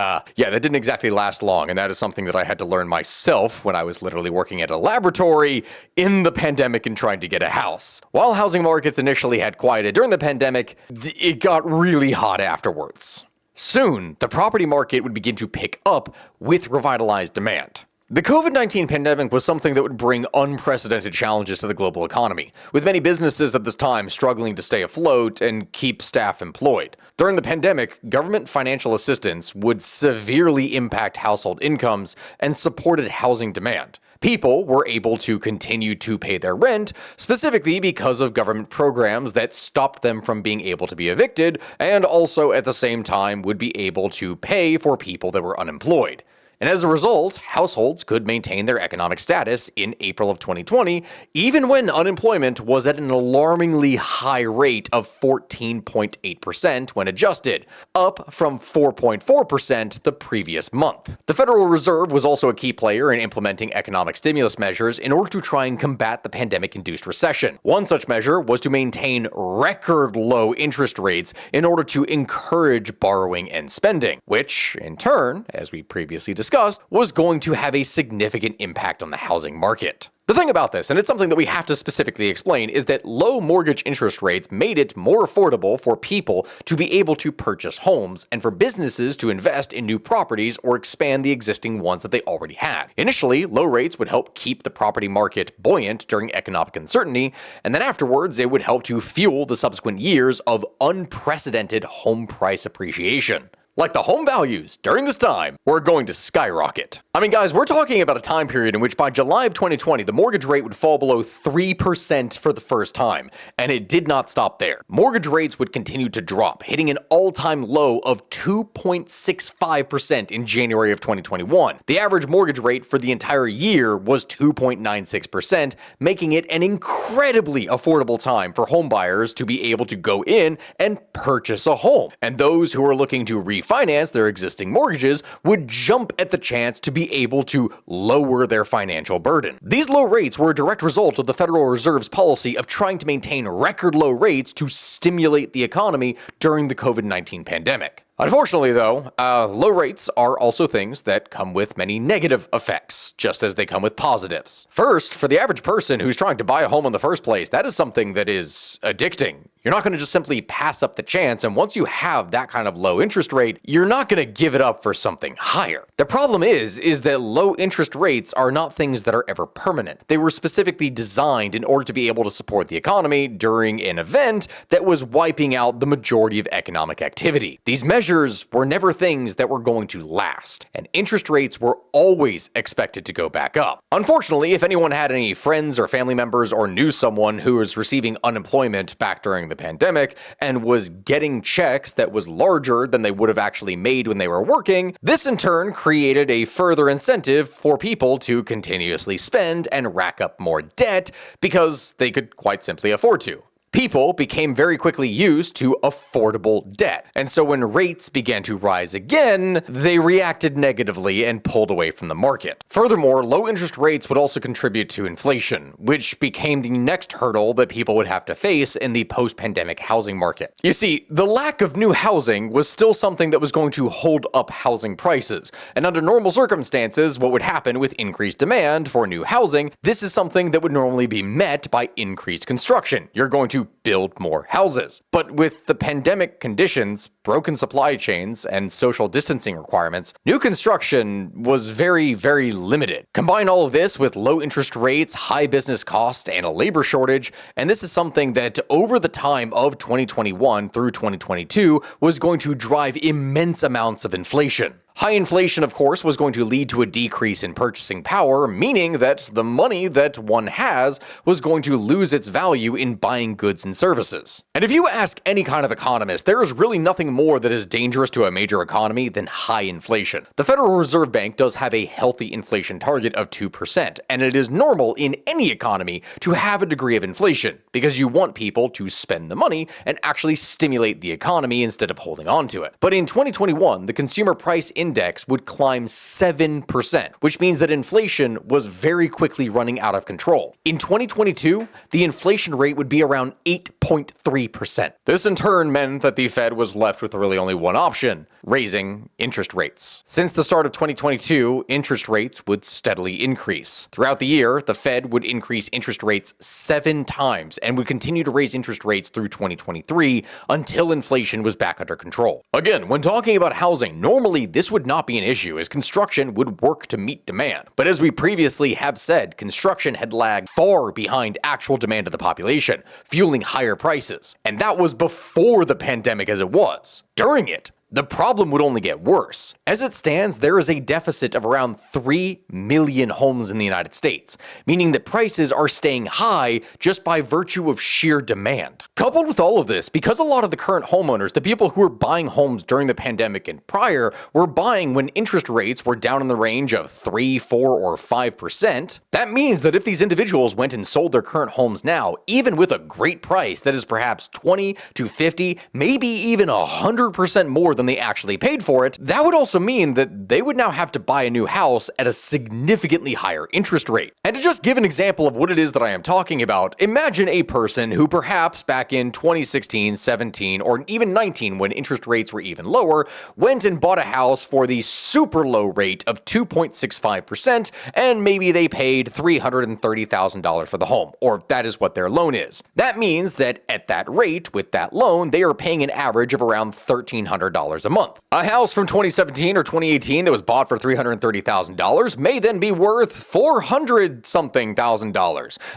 exactly last long, and that is something that I had to learn myself when I was literally working at a laboratory in the pandemic and trying to get a house. While housing markets initially had quieted during the pandemic, it got really hot afterwards. Soon, the property market would begin to pick up with revitalized demand. The COVID-19 pandemic was something that would bring unprecedented challenges to the global economy, with many businesses at this time struggling to stay afloat and keep staff employed. During the pandemic, government financial assistance would severely impact household incomes and supported housing demand. People were able to continue to pay their rent, specifically because of government programs that stopped them from being able to be evicted, and also at the same time would be able to pay for people that were unemployed. And as a result, households could maintain their economic status in April of 2020, even when unemployment was at an alarmingly high rate of 14.8% when adjusted, up from 4.4% the previous month. The Federal Reserve was also a key player in implementing economic stimulus measures in order to try and combat the pandemic-induced recession. One such measure was to maintain record low interest rates in order to encourage borrowing and spending, which, in turn, as we previously discussed, was going to have a significant impact on the housing market. The thing about this, and it's something that we have to specifically explain, is that low mortgage interest rates made it more affordable for people to be able to purchase homes and for businesses to invest in new properties or expand the existing ones that they already had. Initially, low rates would help keep the property market buoyant during economic uncertainty, and then afterwards it would help to fuel the subsequent years of unprecedented home price appreciation. Like the home values during this time were going to skyrocket. I mean, guys, we're talking about a time period in which by July of 2020, the mortgage rate would fall below 3% for the first time, and it did not stop there. Mortgage rates would continue to drop, hitting an all-time low of 2.65% in January of 2021. The average mortgage rate for the entire year was 2.96%, making it an incredibly affordable time for homebuyers to be able to go in and purchase a home. And those who are looking to refinance their existing mortgages would jump at the chance to be able to lower their financial burden. These low rates were a direct result of the Federal Reserve's policy of trying to maintain record low rates to stimulate the economy during the COVID-19 pandemic. Unfortunately, though, low rates are also things that come with many negative effects, just as they come with positives. First, for the average person who's trying to buy a home in the first place, that is something that is addicting. You're not going to just simply pass up the chance, and once you have that kind of low interest rate, you're not going to give it up for something higher. The problem is that low interest rates are not things that are ever permanent. They were specifically designed in order to be able to support the economy during an event that was wiping out the majority of economic activity. These measures were never things that were going to last, and interest rates were always expected to go back up. Unfortunately, if anyone had any friends or family members or knew someone who was receiving unemployment back during the pandemic and was getting checks that was larger than they would have actually made when they were working, this in turn created a further incentive for people to continuously spend and rack up more debt because they could quite simply afford to. People became very quickly used to affordable debt, and so when rates began to rise again, they reacted negatively and pulled away from the market. Furthermore, low interest rates would also contribute to inflation, which became the next hurdle that people would have to face in the post-pandemic housing market. You see, the lack of new housing was still something that was going to hold up housing prices, and under normal circumstances, what would happen with increased demand for new housing, this is something that would normally be met by increased construction. You're going to build more houses. But with the pandemic conditions, broken supply chains, and social distancing requirements, new construction was very, very limited. Combine all of this with low interest rates, high business costs, and a labor shortage, and this is something that over the time of 2021 through 2022 was going to drive immense amounts of inflation. High inflation, of course, was going to lead to a decrease in purchasing power, meaning that the money that one has was going to lose its value in buying goods and services. And if you ask any kind of economist, there is really nothing more that is dangerous to a major economy than high inflation. The Federal Reserve Bank does have a healthy inflation target of 2%, and it is normal in any economy to have a degree of inflation, because you want people to spend the money and actually stimulate the economy instead of holding on to it. But in 2021, the consumer price index would climb 7%, which means that inflation was very quickly running out of control. In 2022, the inflation rate would be around 8.3%. This in turn meant that the Fed was left with really only one option: raising interest rates. Since the start of 2022, interest rates would steadily increase. Throughout the year, the Fed would increase interest rates 7 times and would continue to raise interest rates through 2023 until inflation was back under control. Again, when talking about housing, normally this would not be an issue as construction would work to meet demand. But as we previously have said, construction had lagged far behind actual demand of the population, fueling higher prices. And that was before the pandemic as it was. During it, The problem would only get worse. As it stands, there is a deficit of around 3 million homes in the United States, meaning that prices are staying high just by virtue of sheer demand. Coupled with all of this, because a lot of the current homeowners, the people who were buying homes during the pandemic and prior, were buying when interest rates were down in the range of 3, 4, or 5%, that means that if these individuals went and sold their current homes now, even with a great price that is perhaps 20 to 50, maybe even 100% more than they actually paid for it, that would also mean that they would now have to buy a new house at a significantly higher interest rate. And to just give an example of what it is that I am talking about, imagine a person who perhaps back in 2016, 17, or even 19, when interest rates were even lower, went and bought a house for the super low rate of 2.65%, and maybe they paid $330,000 for the home, or that is what their loan is. That means that at that rate, with that loan, they are paying an average of around $1,300 a month. A house from 2017 or 2018 that was bought for $330,000 may then be worth $400-something thousand.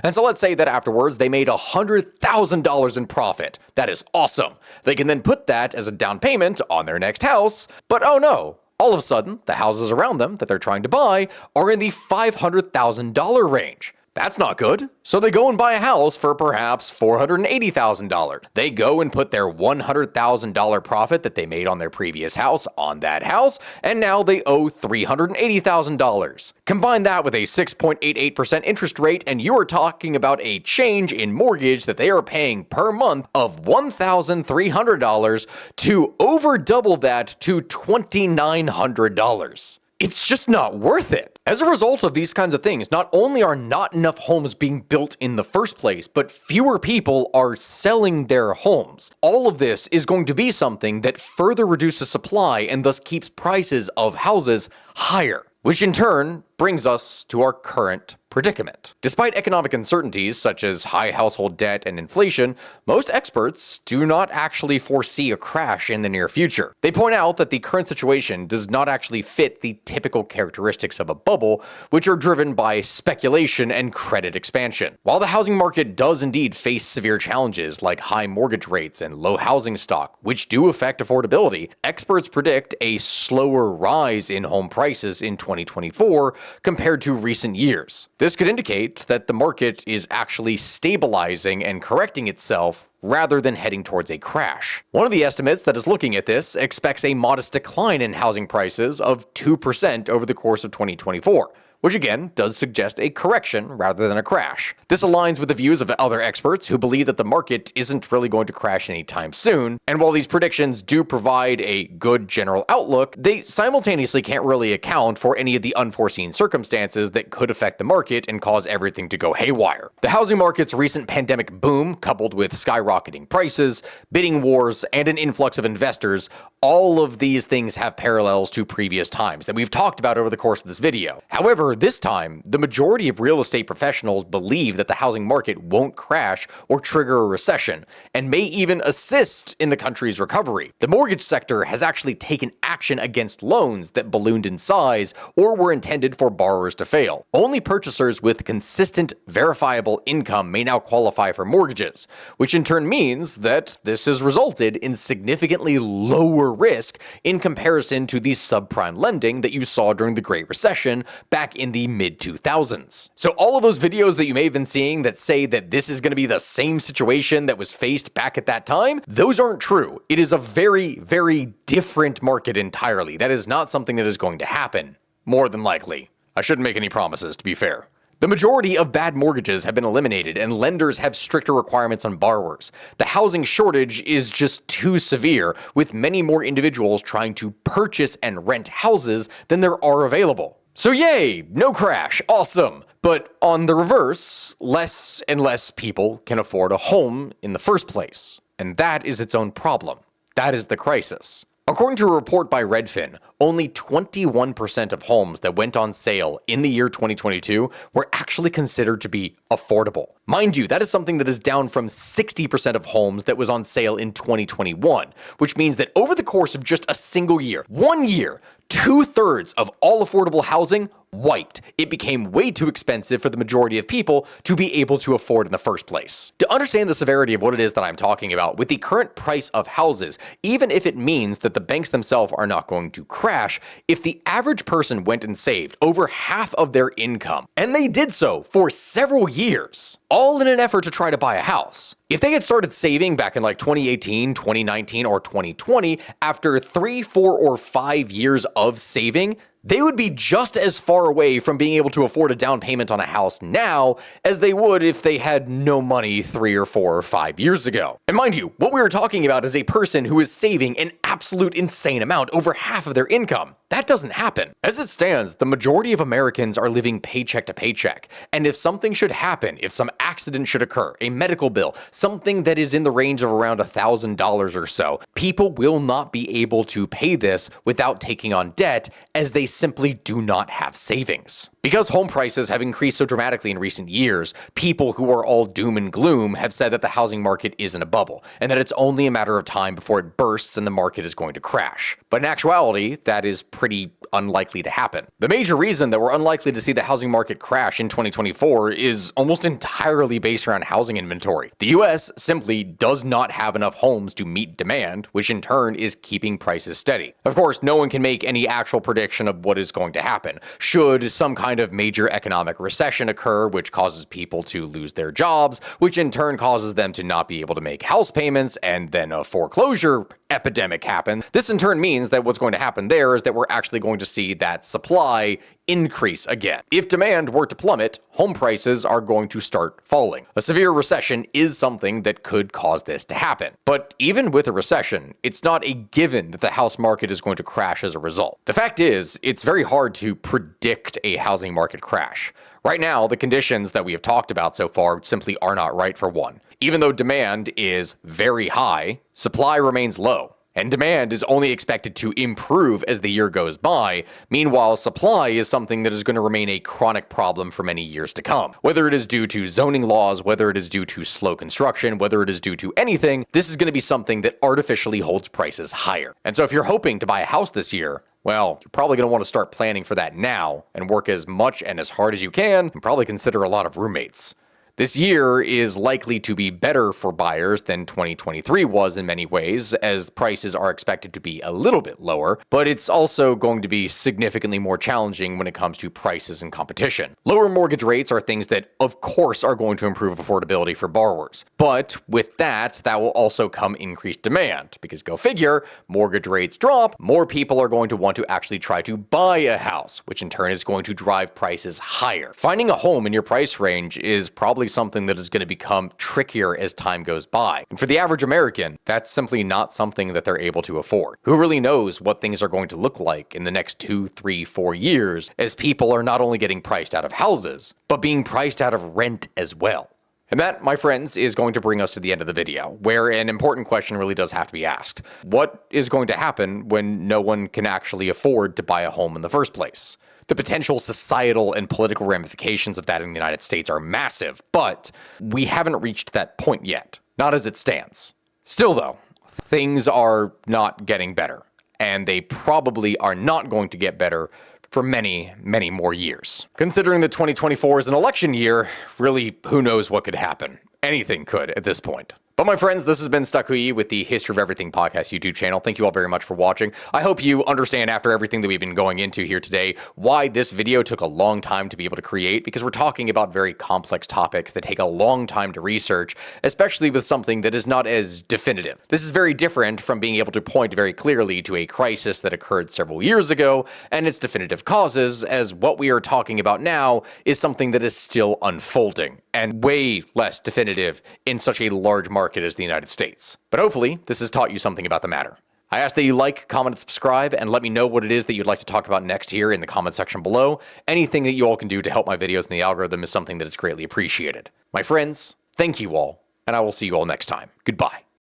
And so let's say that afterwards they made $100,000 in profit. That is awesome. They can then put that as a down payment on their next house, but oh no. All of a sudden, the houses around them that they're trying to buy are in the $500,000 range. That's not good. So they go and buy a house for perhaps $480,000. They go and put their $100,000 profit that they made on their previous house on that house, and now they owe $380,000. Combine that with a 6.88% interest rate, and you are talking about a change in mortgage that they are paying per month of $1,300 to over double that to $2,900. It's just not worth it. As a result of these kinds of things, not only are not enough homes being built in the first place, but fewer people are selling their homes. All of this is going to be something that further reduces supply and thus keeps prices of houses higher, which in turn brings us to our current predicament. Despite economic uncertainties such as high household debt and inflation, most experts do not actually foresee a crash in the near future. They point out that the current situation does not actually fit the typical characteristics of a bubble, which are driven by speculation and credit expansion. While the housing market does indeed face severe challenges like high mortgage rates and low housing stock, which do affect affordability, experts predict a slower rise in home prices in 2024 compared to recent years. This could indicate that the market is actually stabilizing and correcting itself rather than heading towards a crash. One of the estimates that is looking at this expects a modest decline in housing prices of 2% over the course of 2024. Which again does suggest a correction rather than a crash. This aligns with the views of other experts who believe that the market isn't really going to crash anytime soon, and while these predictions do provide a good general outlook, they simultaneously can't really account for any of the unforeseen circumstances that could affect the market and cause everything to go haywire. The housing market's recent pandemic boom, coupled with skyrocketing prices, bidding wars, and an influx of investors, all of these things have parallels to previous times that we've talked about over the course of this video. However, this time, the majority of real estate professionals believe that the housing market won't crash or trigger a recession, and may even assist in the country's recovery. The mortgage sector has actually taken action against loans that ballooned in size or were intended for borrowers to fail. Only purchasers with consistent, verifiable income may now qualify for mortgages, which in turn means that this has resulted in significantly lower risk in comparison to the subprime lending that you saw during the Great Recession back in the mid-2000s. So all of those videos that you may have been seeing that say that this is going to be the same situation that was faced back at that time, those aren't true. It is a very, very different market entirely. That is not something that is going to happen, more than likely. I shouldn't make any promises, to be fair. The majority of bad mortgages have been eliminated, and lenders have stricter requirements on borrowers. The housing shortage is just too severe, with many more individuals trying to purchase and rent houses than there are available. So yay, no crash, awesome. But on the reverse, less and less people can afford a home in the first place. And that is its own problem. That is the crisis. According to a report by Redfin, only 21% of homes that went on sale in the year 2022 were actually considered to be affordable. Mind you, that is something that is down from 60% of homes that was on sale in 2021, which means that over the course of just a single year, 1 year, 2/3 of all affordable housing wiped. It became way too expensive for the majority of people to be able to afford in the first place. To understand the severity of what it is that I'm talking about, with the current price of houses, even if it means that the banks themselves are not going to crash, if the average person went and saved over half of their income, and they did so for several years, all in an effort to try to buy a house, if they had started saving back in like 2018, 2019, or 2020, after 3, 4, or 5 years of saving, they would be just as far away from being able to afford a down payment on a house now as they would if they had no money 3 or 4 or 5 years ago. And mind you, what we were talking about is a person who is saving an absolute insane amount, over half of their income. That doesn't happen. As it stands, the majority of Americans are living paycheck to paycheck. And if something should happen, if some accident should occur, a medical bill, something that is in the range of around $1,000 or so, people will not be able to pay this without taking on debt, as they simply do not have savings. Because home prices have increased so dramatically in recent years, people who are all doom and gloom have said that the housing market is in a bubble, and that it's only a matter of time before it bursts and the market is going to crash. But in actuality, that is pretty unlikely to happen. The major reason that we're unlikely to see the housing market crash in 2024 is almost entirely based around housing inventory. The US simply does not have enough homes to meet demand, which in turn is keeping prices steady. Of course, no one can make any actual prediction of what is going to happen. Should some kind of major economic recession occur, which causes people to lose their jobs, which in turn causes them to not be able to make house payments, and then a foreclosure epidemic happens, this in turn means that what's going to happen there is that we're actually going to see that supply increase again. If demand were to plummet, home prices are going to start falling. A severe recession is something that could cause this to happen. But even with a recession, it's not a given that the house market is going to crash as a result. The fact is, it's very hard to predict a housing market crash. Right now, the conditions that we have talked about so far simply are not right for one. Even though demand is very high, supply remains low. And demand is only expected to improve as the year goes by. Meanwhile, supply is something that is going to remain a chronic problem for many years to come. Whether it is due to zoning laws, whether it is due to slow construction, whether it is due to anything, this is going to be something that artificially holds prices higher. And so if you're hoping to buy a house this year, well, you're probably going to want to start planning for that now and work as much and as hard as you can, and probably consider a lot of roommates. This year is likely to be better for buyers than 2023 was in many ways, as prices are expected to be a little bit lower, but it's also going to be significantly more challenging when it comes to prices and competition. Lower mortgage rates are things that, of course, are going to improve affordability for borrowers. But with that will also come increased demand, because go figure, mortgage rates drop, more people are going to want to actually try to buy a house, which in turn is going to drive prices higher. Finding a home in your price range is probably something that is going to become trickier as time goes by. And for the average American, that's simply not something that they're able to afford. Who really knows what things are going to look like in the next 2, 3, 4 years, as people are not only getting priced out of houses, but being priced out of rent as well. And that, my friends, is going to bring us to the end of the video, where an important question really does have to be asked. What is going to happen when no one can actually afford to buy a home in the first place? The potential societal and political ramifications of that in the United States are massive, but we haven't reached that point yet. Not as it stands. Still though, things are not getting better, and they probably are not going to get better for many, many more years. Considering that 2024 is an election year, really, who knows what could happen? Anything could at this point. But my friends, this has been Stuckui with the History of Everything podcast YouTube channel. Thank you all very much for watching. I hope you understand after everything that we've been going into here today why this video took a long time to be able to create, because we're talking about very complex topics that take a long time to research, especially with something that is not as definitive. This is very different from being able to point very clearly to a crisis that occurred several years ago and its definitive causes, as what we are talking about now is something that is still unfolding and way less definitive in such a large market as the United States. But hopefully, this has taught you something about the matter. I ask that you like, comment, and subscribe, and let me know what it is that you'd like to talk about next here in the comment section below. Anything that you all can do to help my videos in the algorithm is something that is greatly appreciated. My friends, thank you all, and I will see you all next time. Goodbye.